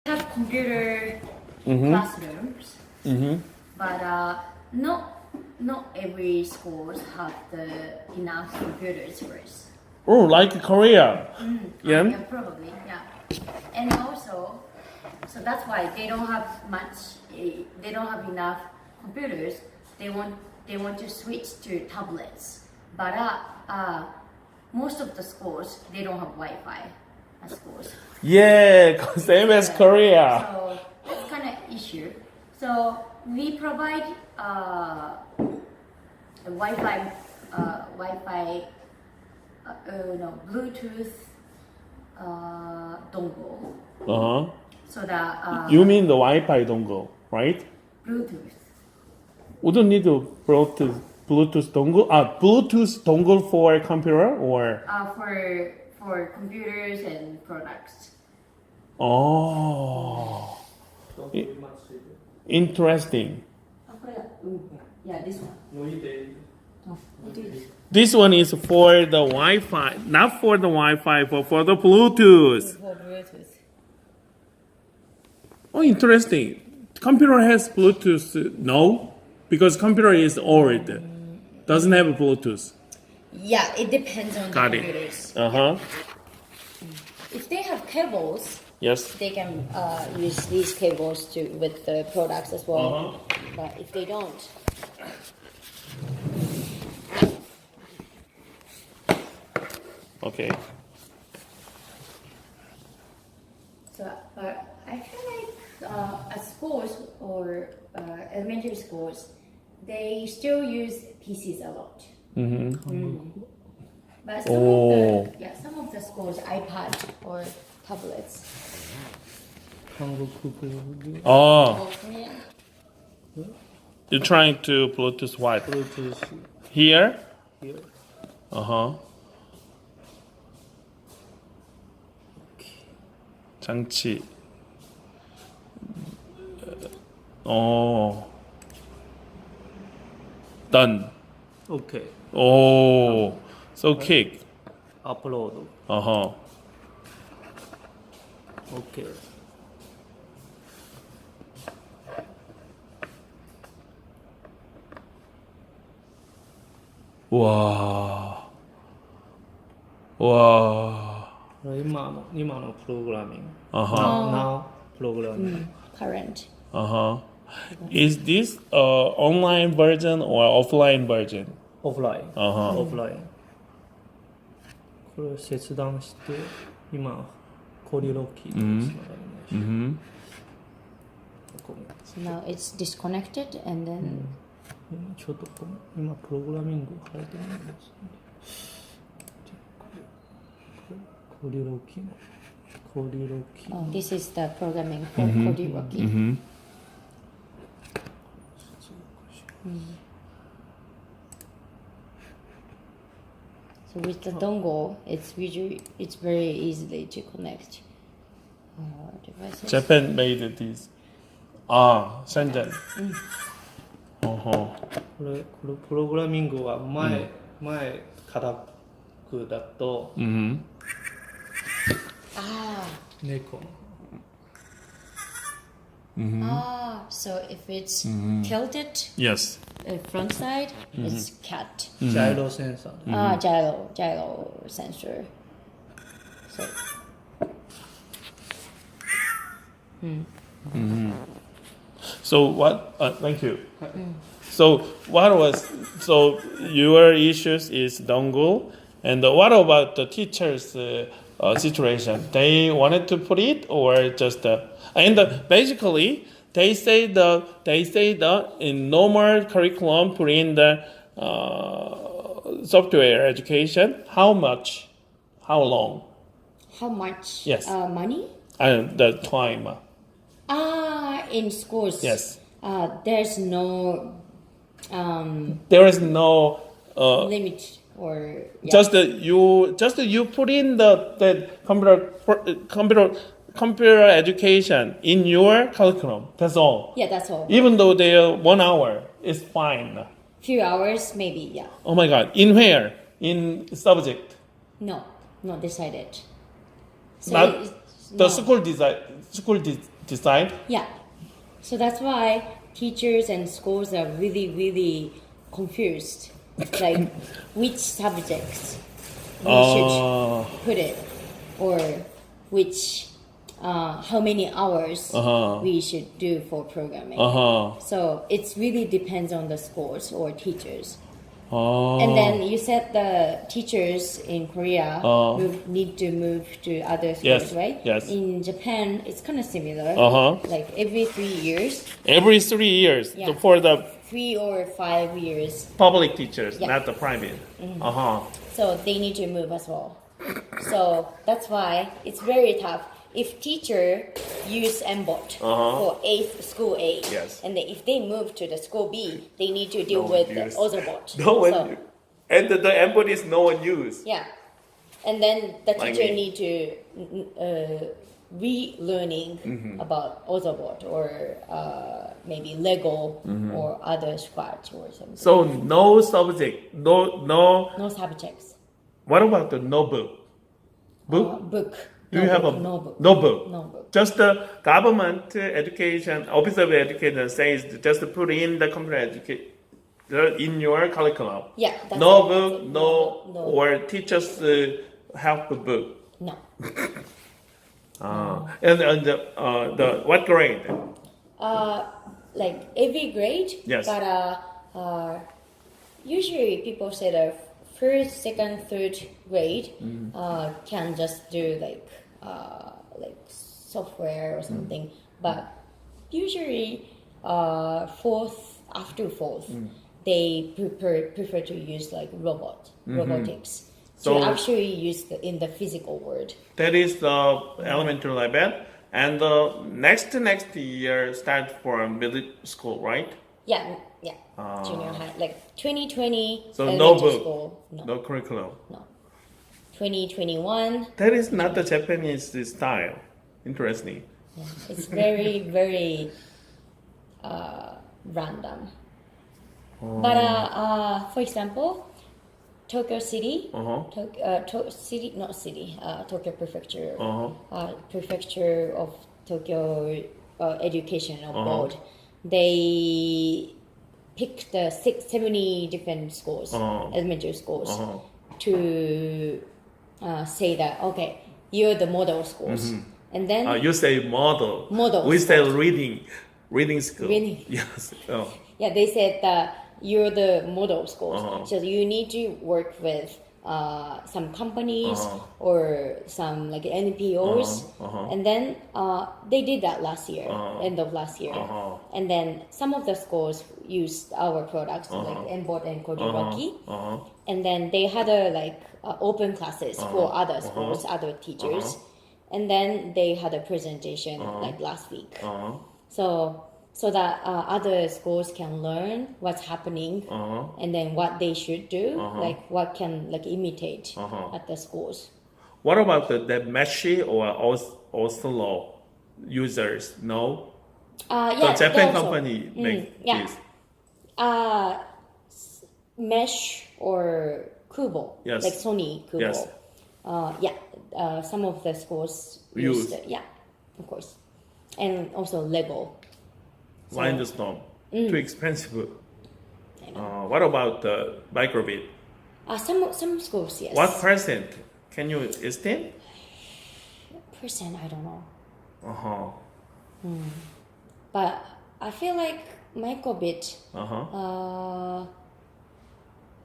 have computer classrooms, but not every schools have the enough computers first. Oh, like Korea. Yeah. Yeah, probably, yeah. And also, so that's why they don't have they don't have enough computers. They want to switch to tablets, but most of the schools they don't have Wi-Fi at schools. Yeah, same as Korea. So that's kind of issue. So we provide Wi-Fi, Bluetooth dongle. Uh-huh. So that You mean the Wi-Fi dongle, right? Bluetooth. We don't need to Bluetooth dongle. Bluetooth dongle for computer or For computers and products. oh, interesting. Yeah, this one. This one is for the Wi-Fi, not for the Wi-Fi, but for the Bluetooth. For Bluetooth. Oh, interesting. Computer has Bluetooth? No, because computer is old. Doesn't have Bluetooth. Yeah, it depends on Got the it. computers. Uh-huh. If they have cables, Yes. they can use these cables with the products as well. Uh-huh. But if they don't, Okay. so I feel like at schools or elementary schools, they still use PCs a lot. But some of the schools iPad or tablets. Oh, Yeah. you're trying to Bluetooth what? Bluetooth Here? here. Uh-huh. 장치. Oh. Done. Okay. Oh. So quick. Upload. Uh-huh. Okay. 와. 와. 今のプログラミング。Uh-huh. Now programming. Current. Uh-huh. Is this online version or offline version? オフライン。Uh-huh. オフライン。これを切断して、今、コリロキーとつながりました。 Mm-hmm. ごめん So now it's disconnected and then 今ちょっと今プログラミングを変えてないんですね。コリロキーの。コリロキー oh, の。 this is the programming for Kodiroki. Mm-hmm. So with the dongle, it's very easily to connect devices. Japan made this. Ah, Shenzhen. Uh-huh. これプログラミングは前からくだと Mm-hmm. Ah, 猫の so if it's tilted Yes. front side, it's cat. ジャイロセンサーで Gyro sensor. So So what? Thank you. So your issues is dongle, and what about the teachers' situation? They wanted to put it or just basically they say the in normal curriculum put in the software education. How much? How long? how much Yes. money? The time. In schools. Yes. There's no There is no. limit or yeah. Just you put in the computer education in your curriculum. That's all. Yeah, that's all. Even though they are 1 hour, it's fine. Few hours, maybe. Yeah. Oh my God! In where? In subject? No, not decided. So Not it's- the no. school decide? Yeah. So that's why teachers and schools are really confused. Like which subjects we should put it, or which how many hours we should do for programming. So it really depends on the schools or teachers. And then you said the teachers in Korea need to move to other schools, Yes, right? yes. In Japan, it's kind of similar. Like every 3 years, Every 3 years Yeah. for the 3 or 5 years, public teachers, Yeah. not the private. so they need to move as well. So that's why it's very tough. If teacher use MBOT for school A, Yes. and then if they move to the school B, they need to deal No with one the use. other bot. No one, So, and the embodies no one use. yeah, and then the Like teacher me. need to relearning about Ozobot or maybe Lego or other Scratch or something. So no subject, no. No subjects. What about the notebook? Book? Book. Do you have a notebook? notebook? Notebook. Just the government education, Office of Education says just put in the computer education in your curriculum. Yeah. That's No it, book, that's it. no, No. or teachers help book. No. And the what grade? Like every grade. Yes. But usually people say that first, second, third grade can just do like software or something. But usually fourth after fourth, they prefer to use like robotics. So- to actually use in the physical world. That is the elementary level, and the next year start from middle school, right? Yeah. Junior high, like 2020. So no elementary book, school. no curriculum. No. 2021. That is not the Japanese style. Interesting. Yeah, it's very random. But for example, Tokyo City, Tokyo Prefecture, Prefecture of Tokyo Education Board, they picked the 70 different schools, elementary schools, to say that okay, you're the model schools, and then You say model. Model We say reading school. Reading. Yes. yeah, they said that you're the model schools, so you need to work with some companies or some like NPOs, and then they did that last year, end of last year, and then some of the schools used our products like Mbot and Kojibaki, and then they had open classes for other schools, other teachers, and then they had a presentation like last week, so that other schools can learn what's happening and then what they should do, like what can imitate at the schools. What about the Meshi or Oslo users? No. Yeah, The Japan also. company make yeah. this. Mesh or Kubo, Yes. like Sony Kubo. Yes. Some of the schools Use. used it. Yeah, of course, and also Lego. Limestone. Too expensive. I know. What about the microbit? Some schools, yes. What percent? Can you estimate? percent? I don't know. But I feel like microbit.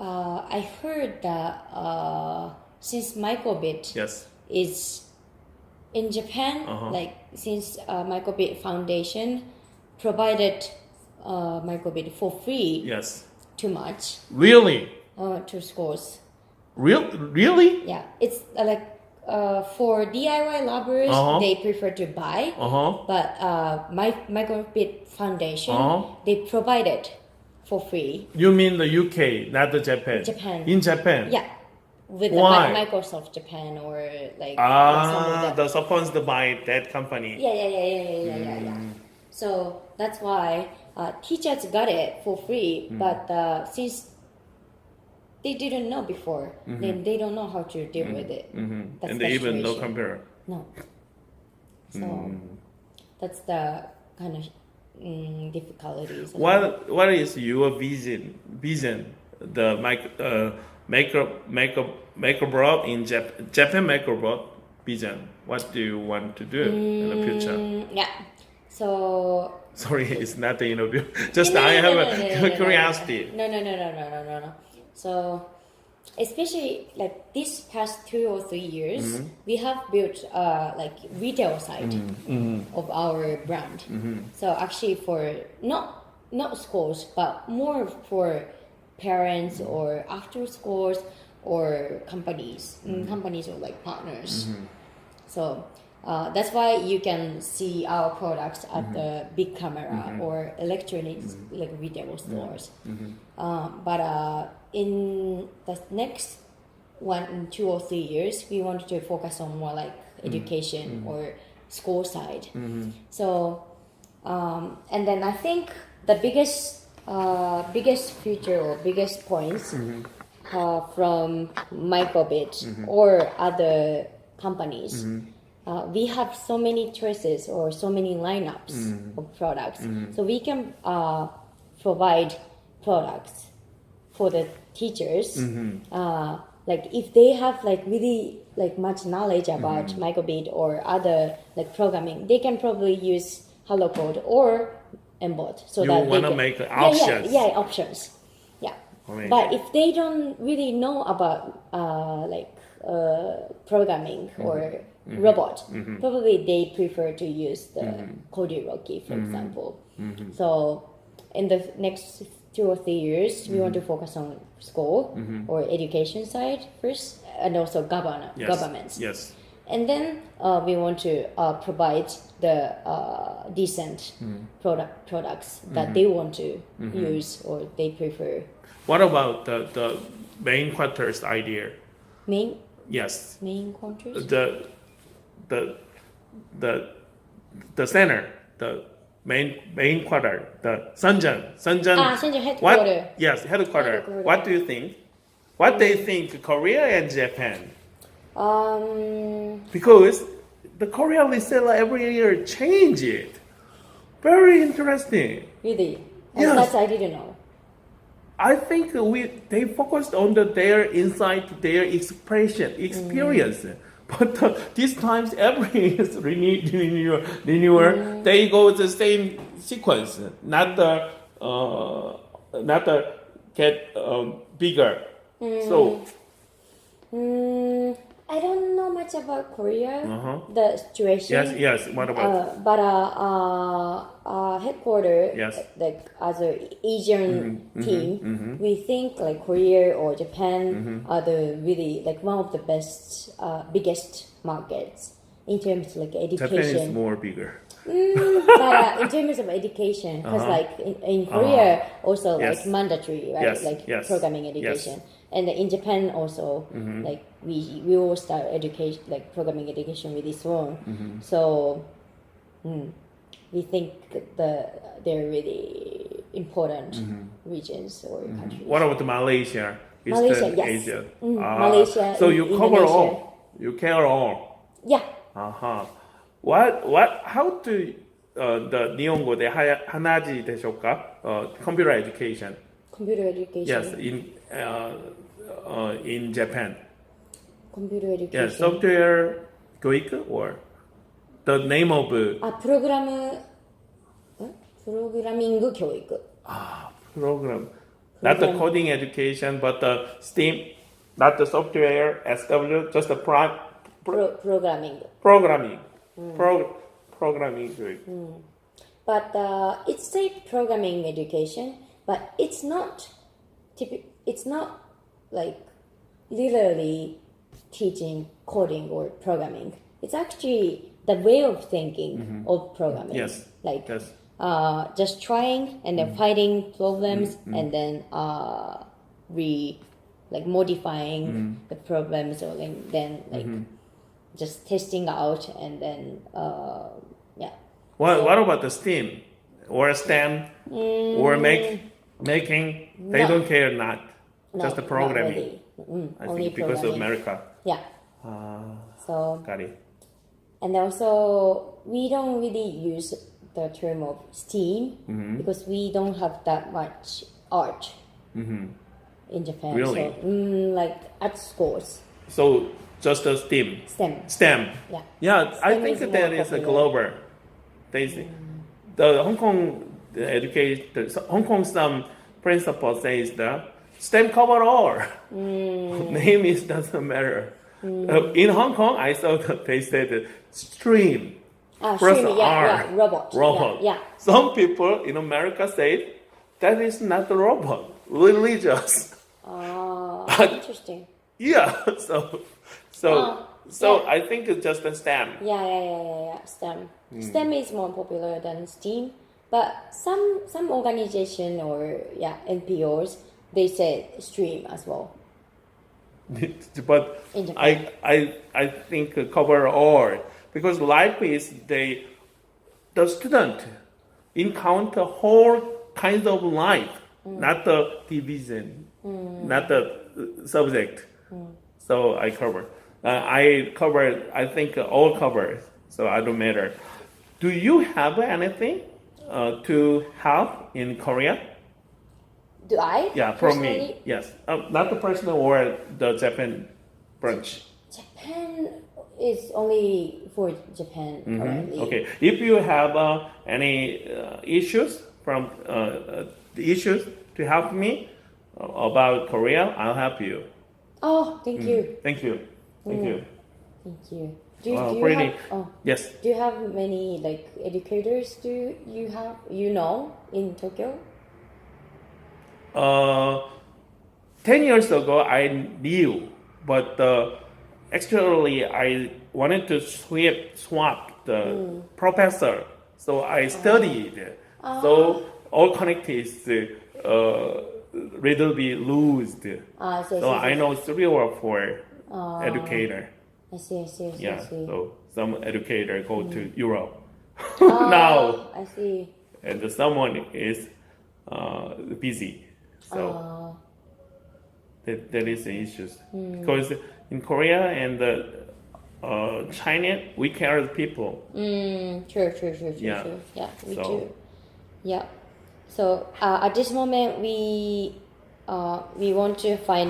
I heard that since microbit Yes. is in Japan, like since Microbit Foundation provided Microbit for free Yes. too much Really? to schools. Really? Yeah, it's for DIY lovers, they prefer to buy, but Microbit Foundation, they provide it for free. You mean the UK, not the Japan? Japan. In Japan? Yeah, with Why? Microsoft Japan or some of the The sponsored by that company. Yeah. So that's why teachers got it for free, but since they didn't know before, then they don't know how to deal with it. That's And the they even no situation. computer. No. So that's the kind of difficulties. What is your vision? The microbot in Japan microbot vision. What do you want to do in the future? Yeah. So Sorry, it's not the interview. Just I have a curiosity. No. So, especially like this past 2 or 3 years, we have built like retail side of our brand. So actually, for not schools, but more for parents or after schools or companies or like partners. So. That's why you can see our products at the big camera or electronics like retail stores. But in the next 1, 2 or 3 years, we want to focus on more like education or school side. So, and then I think the biggest future or biggest points from Microbit or other companies. We have so many choices or so many lineups of products, so we can provide products for the teachers. Like if they have like really like much knowledge about Microbit or other like programming, they can probably use HelloCode or Mbot. So You that want they to can, make options. Yeah, options. Yeah, Amazing. but if they don't really know about programming or robot, probably they prefer to use the Kodiroki, for example. So in the next 2 or 3 years, we want to focus on school or education side first, and also governments. Yes. And then we want to provide the decent products that they want to use or they prefer. What about the main quarters idea? Yes. Main countries? The center, the main quarter, the Shenzhen Shenzhen headquarter. What? Yes, headquarter. What do you think? What they think Korea and Japan? Because the Korea reseller every year change it. Very interesting. Really? Yes. That I didn't know. I think they focused on their insight, their experience. But these times every is renewal. They go the same sequence, not the get bigger. So. I don't know much about Korea, the situation. Yes. What about? But headquarters, Yes. like as a Asian team, we think like Korea or Japan are the really like one of the best, biggest markets in terms of like education. Japan is more bigger. But in terms of education, because like in Korea also Yes. like mandatory, right? Yes, Like yes, programming education, and in Japan also like we will start education like programming education really soon. So we think they're really important regions or countries. What about Malaysia? Malaysia, Eastern yes. Asia. Malaysia, So you cover Indonesia. all. You care all. Yeah. How do the Nihongoで話でしょうか? Computer education. Computer education. Yes, in Japan. Computer education. Yes, software 교육 or the name of 프로그라밍 교육. program. Not the coding education, but the STEAM, not the software, SW, just the Programming. programming. Programming 교육. But it's a programming education, but it's not like literally teaching coding or programming. It's actually the way of thinking of programming. Yes. Like Yes. just trying and then finding problems and then modifying the problems or then just testing out and then yeah. What about the STEAM or STEM or making? They don't care, not just the programming. Not really. I Only think because of programming. America. Yeah. So Got it. and also we don't really use the term of STEAM because we don't have that much art in Japan. Really? So, like at schools, So just a STEM. STEM. STEM. Yeah. Yeah, I STEM think is that more is a popular. global. The Hong Kong Hong Kong some principle says that STEM cover all. Name is doesn't matter. In Hong Kong, I saw that they said stream. Plus Stream, R. robot. Robot. Yeah. Some people in America say that is not a robot, religious. Interesting. Yeah. So yeah. I think it's just a STEM. Yeah. STEM. STEM is more popular than STEAM, but some organization or NPOs they say stream as well. But In Japan. I think cover all because life is the student encounter whole kinds of life, not the division, not the subject. So I cover. I think all cover. So I don't matter. Do you have anything to help in Korea? Do I? Yeah, from personally? me. Yes, not the person or the Japan branch. Japan is only for Japan currently. Okay, if you have any issues from the issues to help me about Korea, I'll help you. Oh, thank you. Thank you. Thank you. Thank you. Do you Pretty. have Yes. do you have many like educators in Tokyo? 10 years ago, I knew, but actually, I wanted to swap the professor, so I studied. So all connected little bit loosed. So I know 3 or 4 educator. I see. Yeah. So some educator go to Europe now now, I see. and someone is busy. So that is the issues because in Korea and China we care people. True. Yeah. Yeah, we So- do. Yeah. So at this moment we want to find